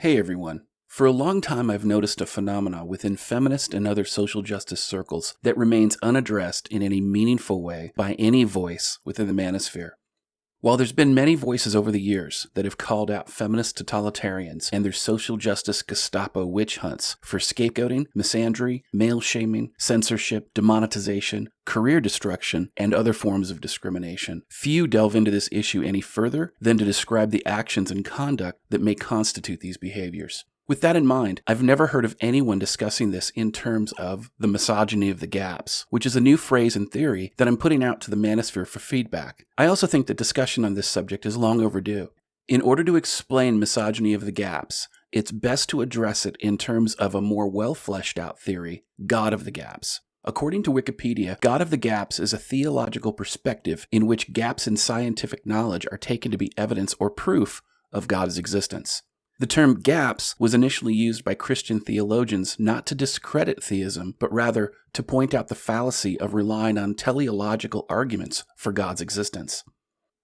Hey everyone. For a long time I've noticed a phenomena within feminist and other social justice circles that remains unaddressed in any meaningful way by any voice within the manosphere. While there's been many voices over the years that have called out feminist totalitarians and their social justice Gestapo witch hunts for scapegoating, misandry, male shaming, censorship, demonetization, career destruction, and other forms of discrimination, few delve into this issue any further than to describe the actions and conduct that may constitute these behaviors. With that in mind, I've never heard of anyone discussing this in terms of the misogyny of the gaps, which is a new phrase and theory that I'm putting out to the manosphere for feedback. I also think that discussion on this subject is long overdue. In order to explain misogyny of the gaps, it's best to address it in terms of a more well-fleshed out theory, God of the gaps. According to Wikipedia, God of the gaps is a theological perspective in which gaps in scientific knowledge are taken to be evidence or proof of God's existence. The term gaps was initially used by Christian theologians not to discredit theism, but rather to point out the fallacy of relying on teleological arguments for God's existence.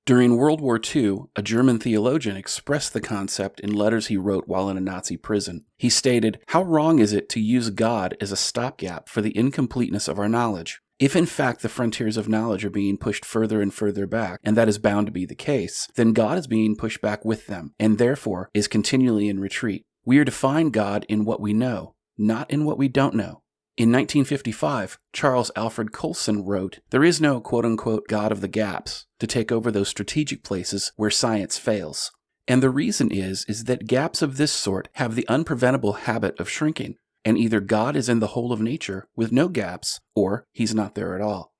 During World War II, a German theologian expressed the concept in letters he wrote while in a Nazi prison. He stated, "How wrong is it to use God as a stopgap for the incompleteness of our knowledge? If in fact the frontiers of knowledge are being pushed further and further back, and that is bound to be the case, then God is being pushed back with them, and therefore is continually in retreat. We are to find God in what we know, not in what we don't know." In 1955, Charles Alfred Colson wrote, "There is no quote-unquote God of the gaps to take over those strategic places where science fails." And the reason is that gaps of this sort have the unpreventable habit of shrinking. And either God is in the whole of nature with no gaps, or he's not there at all.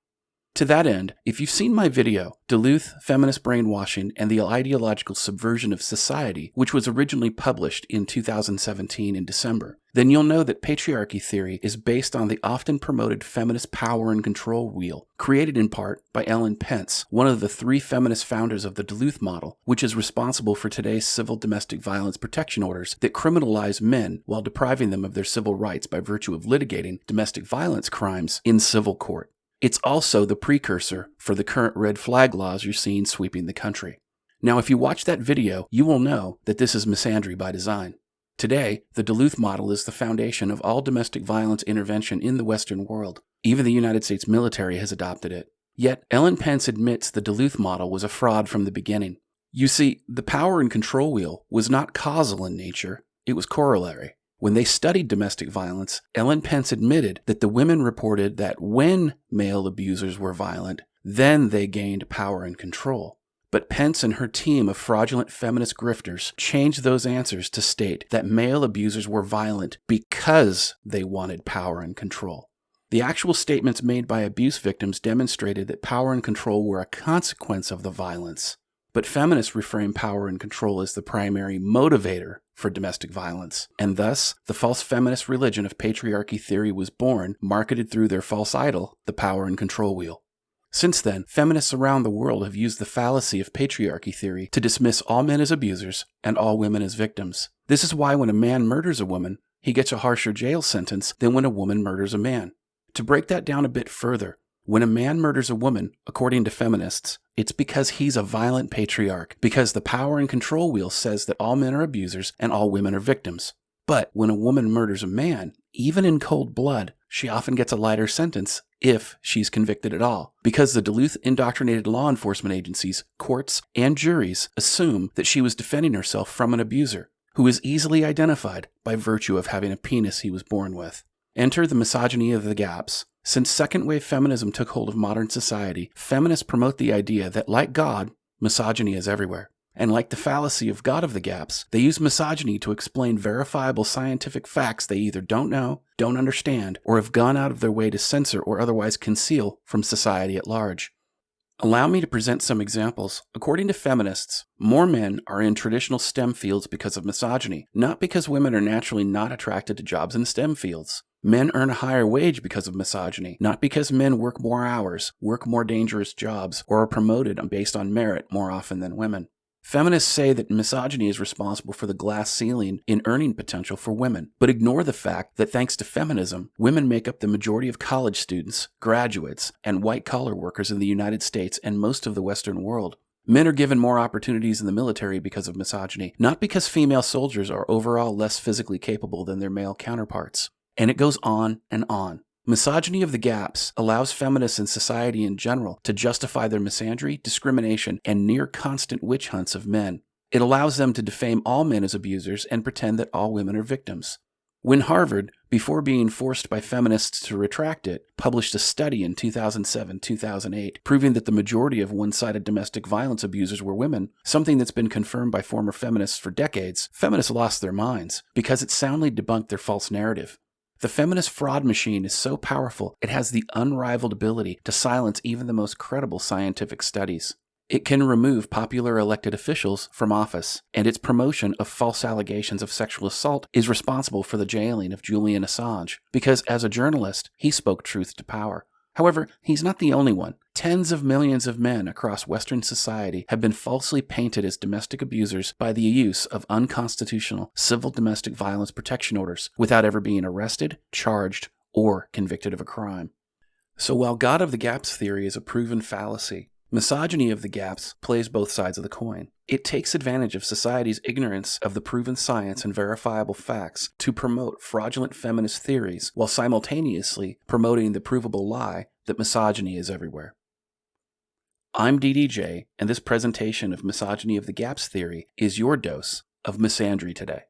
To that end, if you've seen my video, Duluth, Feminist Brainwashing and the Ideological Subversion of Society, which was originally published in 2017 in December, then you'll know that patriarchy theory is based on the often promoted feminist power and control wheel, created in part by Ellen Pence, one of the 3 feminist founders of the Duluth model, which is responsible for today's civil domestic violence protection orders that criminalize men while depriving them of their civil rights by virtue of litigating domestic violence crimes in civil court. It's also the precursor for the current red flag laws you're seeing sweeping the country. Now, if you watch that video, you will know that this is misandry by design. Today, the Duluth model is the foundation of all domestic violence intervention in the Western world. Even the United States military has adopted it. Yet, Ellen Pence admits the Duluth model was a fraud from the beginning. You see, the power and control wheel was not causal in nature, it was corollary. When they studied domestic violence, Ellen Pence admitted that the women reported that when male abusers were violent, then they gained power and control. But Pence and her team of fraudulent feminist grifters changed those answers to state that male abusers were violent because they wanted power and control. The actual statements made by abuse victims demonstrated that power and control were a consequence of the violence. But feminists reframe power and control as the primary motivator for domestic violence, and thus the false feminist religion of patriarchy theory was born, marketed through their false idol, the power and control wheel. Since then, feminists around the world have used the fallacy of patriarchy theory to dismiss all men as abusers and all women as victims. This is why when a man murders a woman, he gets a harsher jail sentence than when a woman murders a man. To break that down a bit further, when a man murders a woman, according to feminists, it's because he's a violent patriarch, because the power and control wheel says that all men are abusers and all women are victims. But when a woman murders a man, even in cold blood, she often gets a lighter sentence if she's convicted at all, because the Duluth indoctrinated law enforcement agencies, courts, and juries assume that she was defending herself from an abuser, who is easily identified by virtue of having a penis he was born with. Enter the misogyny of the gaps. Since second-wave feminism took hold of modern society, feminists promote the idea that, like God, misogyny is everywhere. And like the fallacy of God of the gaps, they use misogyny to explain verifiable scientific facts they either don't know, don't understand, or have gone out of their way to censor or otherwise conceal from society at large. Allow me to present some examples. According to feminists, more men are in traditional STEM fields because of misogyny, not because women are naturally not attracted to jobs in STEM fields. Men earn a higher wage because of misogyny, not because men work more hours, work more dangerous jobs, or are promoted based on merit more often than women. Feminists say that misogyny is responsible for the glass ceiling in earning potential for women, but ignore the fact that thanks to feminism, women make up the majority of college students, graduates, and white-collar workers in the United States and most of the Western world. Men are given more opportunities in the military because of misogyny, not because female soldiers are overall less physically capable than their male counterparts. And it goes on and on. Misogyny of the gaps allows feminists and society in general to justify their misandry, discrimination, and near constant witch hunts of men. It allows them to defame all men as abusers and pretend that all women are victims. When Harvard, before being forced by feminists to retract it, published a study in 2007-2008 proving that the majority of one-sided domestic violence abusers were women, something that's been confirmed by former feminists for decades, feminists lost their minds because it soundly debunked their false narrative. The feminist fraud machine is so powerful, it has the unrivaled ability to silence even the most credible scientific studies. It can remove popular elected officials from office, and its promotion of false allegations of sexual assault is responsible for the jailing of Julian Assange, because as a journalist, he spoke truth to power. However, he's not the only one. Tens of millions of men across Western society have been falsely painted as domestic abusers by the use of unconstitutional civil domestic violence protection orders without ever being arrested, charged, or convicted of a crime. So while God of the Gaps theory is a proven fallacy, misogyny of the gaps plays both sides of the coin. It takes advantage of society's ignorance of the proven science and verifiable facts to promote fraudulent feminist theories while simultaneously promoting the provable lie that misogyny is everywhere. I'm DDJ, and this presentation of misogyny of the gaps theory is your dose of misandry today.